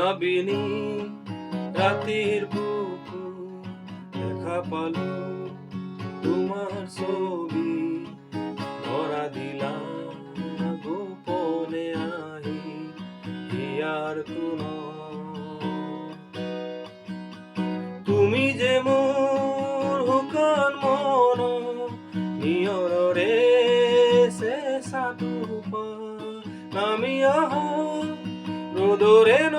ভাবিনি রাতের বুকুর দেখা পালো তোমার ছবি ধরা দিলাম গোপনে আহি হিয়ার কোন তুমি যে মোর হুকান মন নিয়ৰৰে চেঁচাটো নামি আহা ৰ'দৰে ন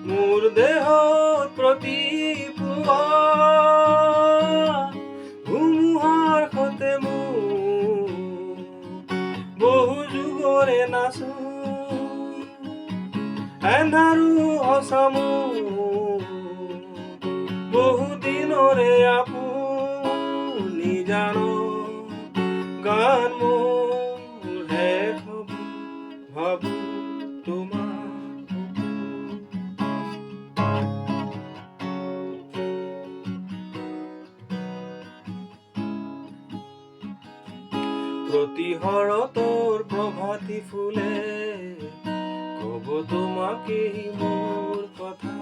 মোৰ দেহত প্ৰতিপুৱা ধুমুহাৰ সতে মোৰ বহু যুগৰে নাচো এন্ধাৰো অচামো বহু দিনৰে আপুনি জানো গান মোৰ শেষ হ'ব ভাবো তোমাৰ প্ৰতি শৰতৰ প্ৰভাতী ফুলে কব তোমাকেই মোৰ কথা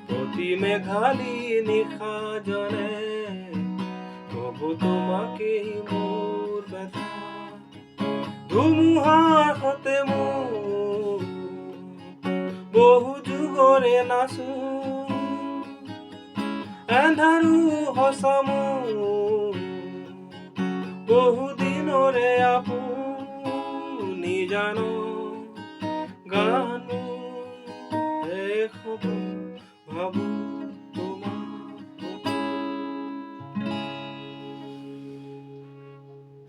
প্ৰতি মেঘালী নিশা জনে কব তোমাকেই মোৰ ব্যথা ধুমুহাৰ সতে মোৰ বহু যুগৰে নাচো এন্ধাৰো সঁচা মোৰ বহু দিনৰে আপুনি জানো গান শেষ হ'ব ভাবো